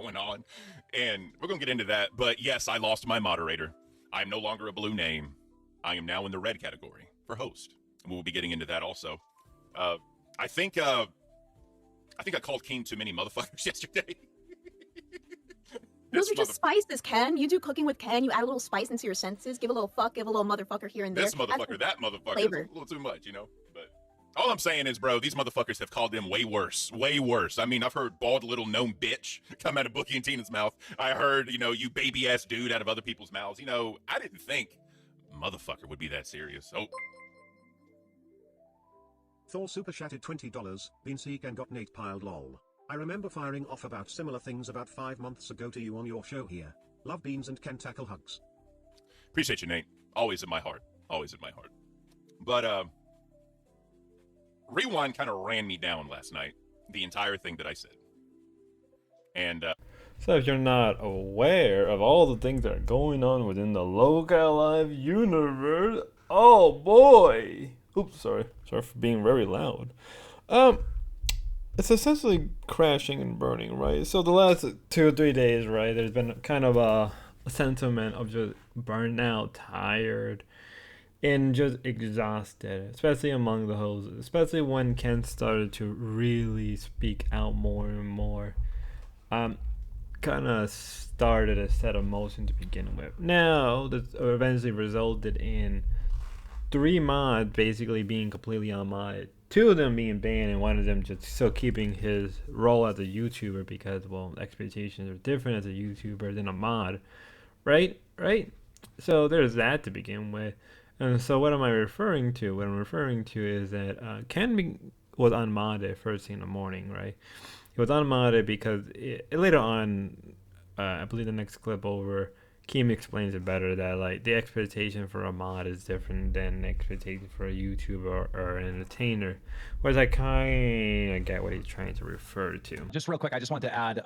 going on. And we're going to get into that. But yes, I lost my moderator. I am no longer a blue name. I am now in the red category for host. And we'll be getting into that also. I think I called King too many motherfuckers yesterday. Those are just spices, Ken. You do cooking with Ken. You add a little spice into your senses. Give a little fuck, give a little motherfucker here and there. This motherfucker, that motherfucker. It's a little too much, you know? But all I'm saying is, bro, these motherfuckers have called them way worse. Way worse. I mean, I've heard bald little gnome bitch come out of Bookie and Tina's mouth. I heard, you know, you baby-ass dude out of other people's mouths. You know, I didn't think motherfucker would be that serious. Oh. Thor super chatted $20. Been seek and got Nate piled lol. I remember firing off about similar things about 5 months ago to you on your show here. Love beans and Kentacle hugs. Appreciate you, Nate. Always in my heart. Always in my heart. But, Rewind kind of ran me down last night. The entire thing that I said. And, So if you're not aware of all the things that are going on within the Lolcowlive universe, oh boy! Oops, sorry for being very loud. It's essentially crashing and burning, right? So the last 2 or 3 days, right, there's been kind of a sentiment of just burnt out, tired, and just exhausted, especially among the hosts, especially when Ken started to really speak out more and more. Kind of started a set of motion to begin with. Now, this eventually resulted in 3 mods basically being completely unmodded. 2 of them being banned and 1 of them just still keeping his role as a YouTuber because, well, expectations are different as a YouTuber than a mod. Right? So there's that to begin with. And so what am I referring to? What I'm referring to is that Ken was unmodded first thing in the morning, right? He was unmodded because later on, I believe the next clip over, Keem explains it better that like the expectation for a mod is different than the expectation for a YouTuber or an entertainer. Whereas I kind of get what he's trying to refer to. Just real quick, I just want to add,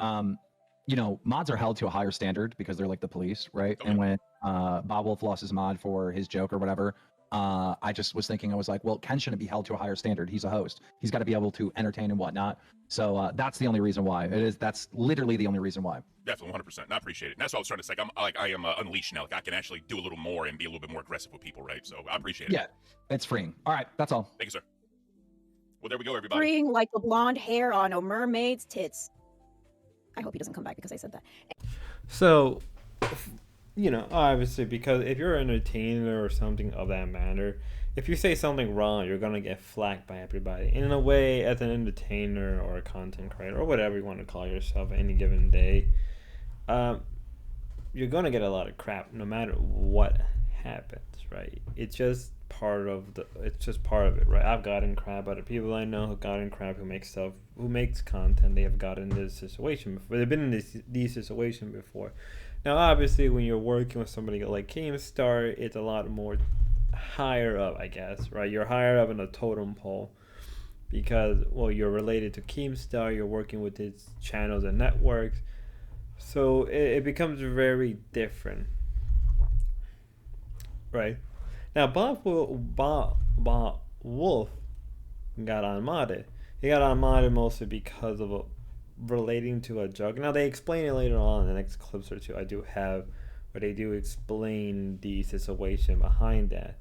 you know, mods are held to a higher standard because they're like the police, right? Okay. And when Bob Wolf lost his mod for his joke or whatever, I just was thinking, I was like, well, Ken shouldn't be held to a higher standard. He's a host. He's got to be able to entertain and whatnot. So that's the only reason why. That's literally the only reason why. Definitely 100%. And I appreciate it. And that's what I was trying to say. I am unleashed now. Like I can actually do a little more and be a little bit more aggressive with people, right? So I appreciate it. Yeah, it's freeing. All right, that's all. Thank you, sir. Well, there we go, everybody. Freeing like the blonde hair on a mermaid's tits. I hope he doesn't come back because I said that. So, you know, obviously, because if you're an entertainer or something of that matter, if you say something wrong, you're going to get flacked by everybody. And in a way, as an entertainer or a content creator or whatever you want to call yourself any given day, you're going to get a lot of crap no matter what happens, right? It's just part of it, right? I've gotten crap. Other people I know who gotten crap, who makes content, they have gotten this situation before. They've been in these situations before. Now, obviously, when you're working with somebody like Keemstar, it's a lot more higher up, I guess, right? You're higher up in the totem pole because, well, you're related to Keemstar, you're working with his channels and networks, so it becomes very different, right? Now, Bob Wolf got unmodded. He got unmodded mostly because of relating to a joke. Now, they explain it later on in the next clips or two I do have, where they do explain the situation behind that.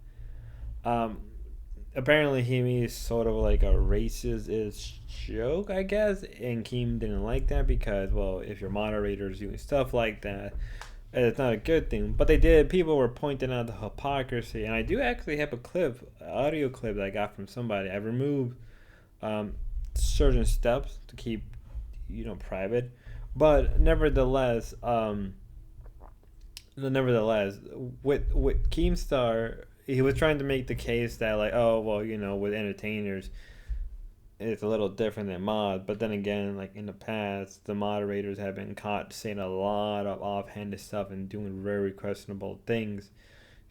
Apparently, he made sort of like a racist-ish joke, I guess, and Keem didn't like that because, well, if your moderator is doing stuff like that, it's not a good thing. But they did. People were pointing out the hypocrisy, and I do actually have a audio clip that I got from somebody. I removed certain steps to keep, private, but nevertheless, with Keemstar, he was trying to make the case that like, oh well, with entertainers, it's a little different than mod. But then again, like in the past, the moderators have been caught saying a lot of offhanded stuff and doing very questionable things.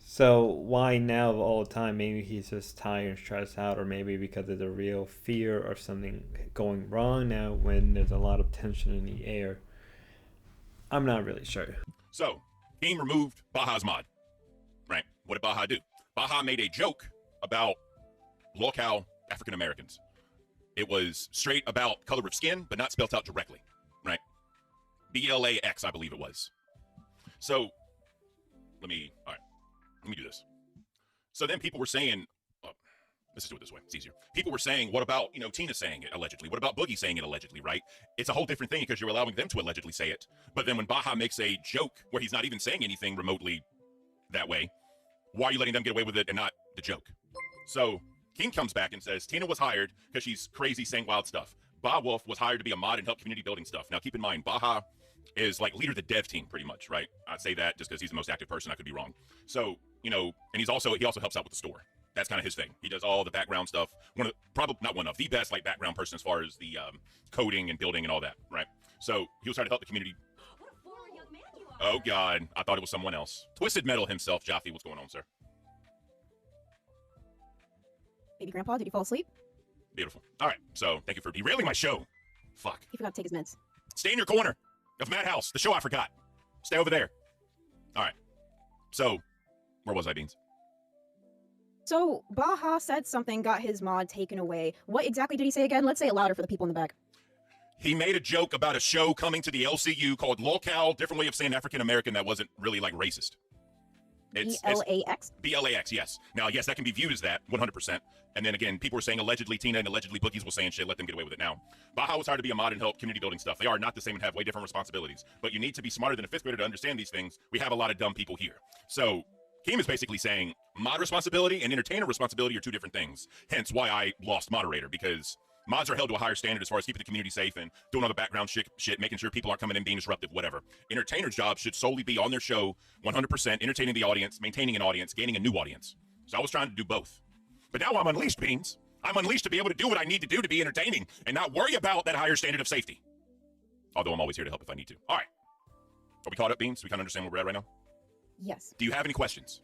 So why now of all time? Maybe he's just tired and stressed out, or maybe because there's a real fear of something going wrong now when there's a lot of tension in the air. I'm not really sure. So, Keem removed Baja's mod, right? What did Baja do? Baja made a joke about local African Americans. It was straight about color of skin, but not spelled out directly, right? BLAX, I believe it was. So let me do this. So then people were saying, oh, let's just do it this way. It's easier. People were saying, what about, Tina saying it allegedly? What about Boogie saying it allegedly, right? It's a whole different thing because you're allowing them to allegedly say it. But then when Baja makes a joke where he's not even saying anything remotely that way, why are you letting them get away with it and not the joke? So King comes back and says, Tina was hired because she's crazy saying wild stuff. Ba Wolf was hired to be a mod and help community building stuff. Now keep in mind, Baja is like leader of the dev team pretty much, right? I say that just because he's the most active person. I could be wrong. So, and he also helps out with the store. That's kind of his thing. He does all the background stuff. The best like background person as far as the coding and building and all that, right? So he was trying to help the community. What a forward young man you are. Oh God, I thought it was someone else. Twisted Metal himself, Jaffe. What's going on, sir? Baby Grandpa, did you fall asleep? Beautiful. All right. So thank you for derailing my show. Fuck. He forgot to take his meds. Stay in your corner of Madhouse, the show I forgot. Stay over there. All right. So, where was I, Beans? So, Baja said something, got his mod taken away. What exactly did he say again? Let's say it louder for the people in the back. He made a joke about a show coming to the LCU called Lolcow, different way of saying African American that wasn't really like racist. BLAX? BLAX, yes. Now, yes, that can be viewed as that, 100%. And then again, people were saying allegedly Tina and allegedly Boogies was saying shit, let them get away with it now. Baja was hired to be a mod and help community building stuff. They are not the same and have way different responsibilities. But you need to be smarter than a fifth grader to understand these things. We have a lot of dumb people here. So, Keem is basically saying mod responsibility and entertainer responsibility are two different things. Hence why I lost moderator, because mods are held to a higher standard as far as keeping the community safe and doing all the background shit, making sure people aren't coming in being disruptive, whatever. Entertainers' job should solely be on their show, 100%, entertaining the audience, maintaining an audience, gaining a new audience. So I was trying to do both. But now I'm unleashed, Beans. I'm unleashed to be able to do what I need to do to be entertaining and not worry about that higher standard of safety. Although I'm always here to help if I need to. All right. Are we caught up, Beans? We kind of understand where we're at right now? Yes. Do you have any questions?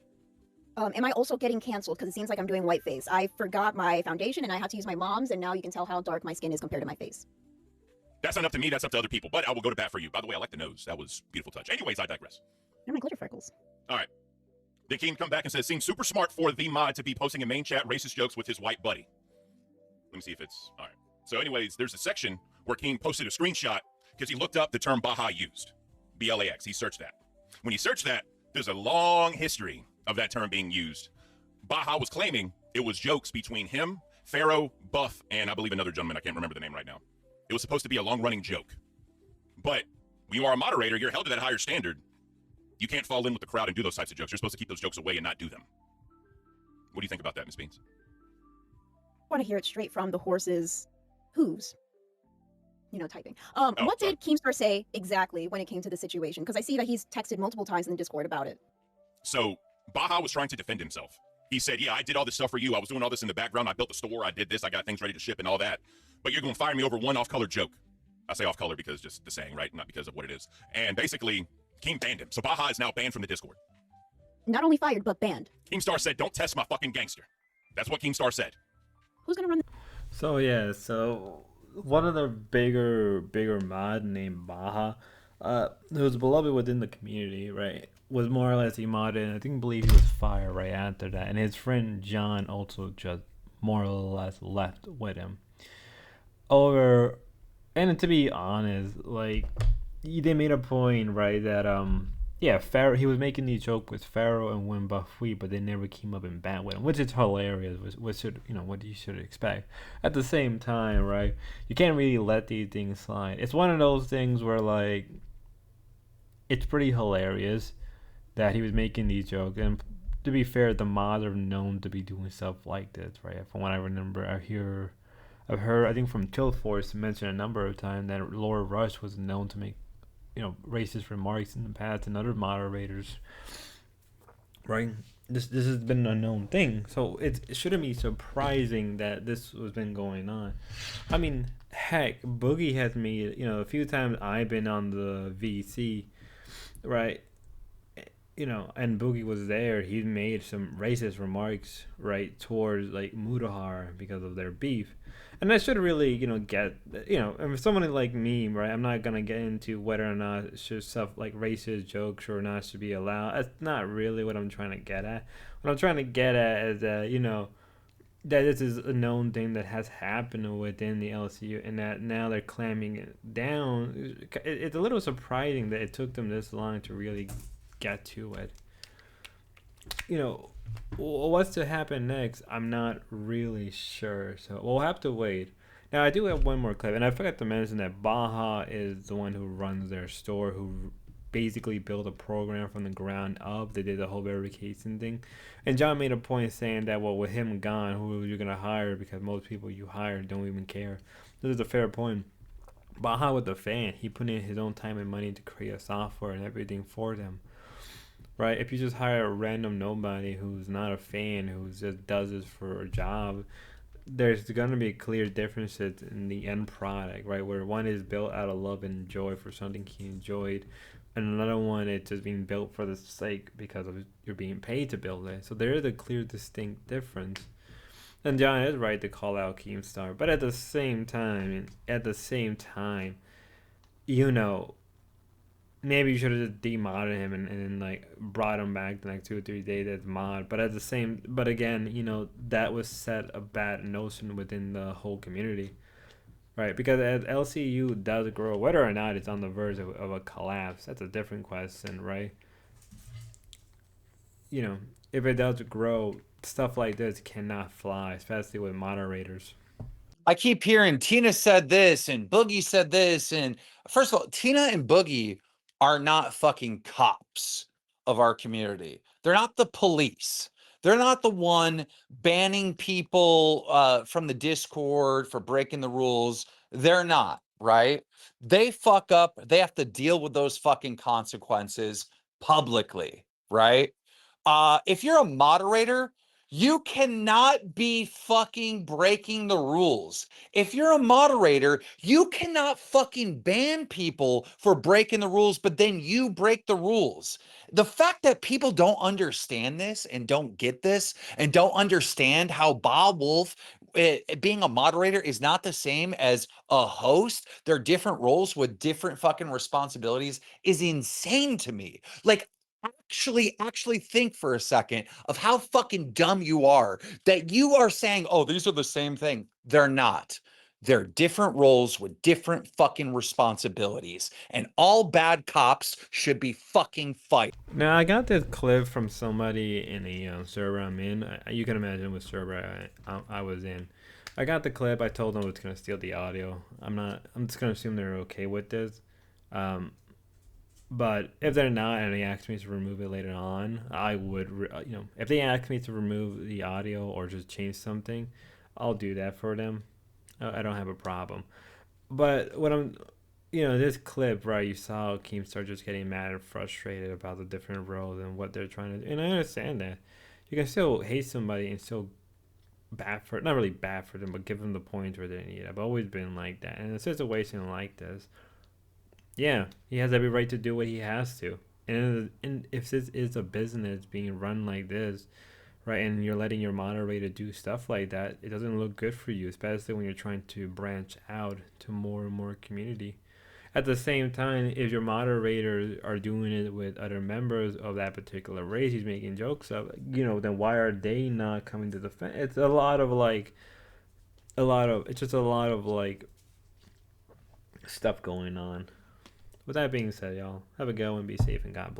Am I also getting canceled? Because it seems like I'm doing whiteface. I forgot my foundation and I had to use my mom's, and now you can tell how dark my skin is compared to my face. That's not up to me. That's up to other people. But I will go to bat for you. By the way, I like the nose. That was a beautiful touch. Anyways, I digress. They're my glitter freckles. All right. Then Keem come back and says, seems super smart for the mod to be posting in main chat racist jokes with his white buddy. Let me see if it's... All right. So anyways, there's a section where Keem posted a screenshot because he looked up the term Baja used. BLAX. He searched that. When he searched that, there's a long history of that term being used. Baja was claiming it was jokes between him, Pharaoh, Buff, and I believe another gentleman. I can't remember the name right now. It was supposed to be a long-running joke. But when you are a moderator, you're held to that higher standard. You can't fall in with the crowd and do those types of jokes. You're supposed to keep those jokes away and not do them. What do you think about that, Ms. Beans? I want to hear it straight from the horse's hooves. Typing. What did Keemstar say exactly when it came to the situation? Because I see that he's texted multiple times in the Discord about it. So, Baja was trying to defend himself. He said, yeah, I did all this stuff for you. I was doing all this in the background. I built the store. I did this. I got things ready to ship and all that. But you're going to fire me over one off-color joke. I say off-color because just the saying, right? Not because of what it is. And basically, Keem banned him. So Baja is now banned from the Discord. Not only fired, but banned. Keemstar said, don't test my fucking gangster. That's what Keemstar said. Who's going to run So, yeah, one of the bigger mod named Baja, who was beloved within the community, right, was more or less he modded, and believe he was fired right after that, and his friend John also just more or less left with him. And to be honest, like, they made a point, right, that Pharaoh, he was making these jokes with Pharaoh and Win Buffy, but they never came up in bat with him, which is hilarious, what you should expect. At the same time, right, you can't really let these things slide. It's one of those things where, like, it's pretty hilarious that he was making these jokes, and to be fair, the mods are known to be doing stuff like this, right? From what I remember, I've heard, I think from Tiltforce mentioned a number of times that Laura Rush was known to make racist remarks in the past, and other moderators, right? This has been a known thing, so it shouldn't be surprising that this has been going on. I mean, heck, Boogie has made, a few times I've been on the VC, right? And Boogie was there. He made some racist remarks, right, towards like Mudahar because of their beef. And I should really, get, if someone like me, right, I'm not going to get into whether or not stuff like racist jokes or not should be allowed. That's not really what I'm trying to get at. What I'm trying to get at is that, that this is a known thing that has happened within the LCU, and that now they're clamming it down. It's a little surprising that it took them this long to really get to it. You know, what's to happen next? I'm not really sure, so we'll have to wait. Now, I do have one more clip, and I forgot to mention that Baja is the one who runs their store, who basically built a program from the ground up. They did the whole verification thing. And John made a point saying that, well, with him gone, who are you going to hire? Because most people you hire don't even care. This is a fair point. Baja with the fan, he put in his own time and money to create a software and everything for them. Right? If you just hire a random nobody who's not a fan, who just does this for a job, there's going to be clear differences in the end product, right? Where one is built out of love and joy for something he enjoyed, and another one it's just being built for the sake because of you're being paid to build it. So there is a clear, distinct difference. And John is right to call out Keemstar, but at the same time, you know, maybe you should have just demodded him and then like brought him back the next 2 or 3 days as mod. But again, you know, that was set a bad notion within the whole community, right? Because as LCU does grow, whether or not it's on the verge of a collapse, that's a different question, right? You know, if it does grow, stuff like this cannot fly, especially with moderators. I keep hearing Tina said this and Boogie said this. And first of all, Tina and Boogie are not fucking cops of our community. They're not the police. They're not the one banning people from the Discord for breaking the rules. They're not, right? They fuck up. They have to deal with those fucking consequences publicly, right? If you're a moderator, you cannot be fucking breaking the rules. If you're a moderator, you cannot fucking ban people for breaking the rules, but then you break the rules. The fact that people don't understand this and don't get this and don't understand how Bob Wolf being a moderator is not the same as a host, they're different roles with different fucking responsibilities, is insane to me. Like, actually think for a second of how fucking dumb you are that you are saying, oh, these are the same thing. They're not. They're different roles with different fucking responsibilities, and all bad cops should be fucking fired. Now, I got this clip from somebody in a server I'm in. You can imagine what server I was in. I got the clip. I told them I was going to steal the audio. I'm just going to assume they're okay with this. But if they're not and they ask me to remove it later on, I would, if they ask me to remove the audio or just change something, I'll do that for them. I don't have a problem. But this clip, right, you saw Keemstar just getting mad and frustrated about the different roles and what they're trying to do. And I understand that. You can still hate somebody and still not really bad for them, but give them the points where they need it. I've always been like that. And in a situation like this, yeah, he has every right to do what he has to. And if this is a business being run like this, right, and you're letting your moderator do stuff like that, it doesn't look good for you, especially when you're trying to branch out to more and more community. At the same time, if your moderators are doing it with other members of that particular race he's making jokes of, then why are they not coming to defend? It's just a lot of stuff going on. With that being said, y'all, have a go and be safe and God bless.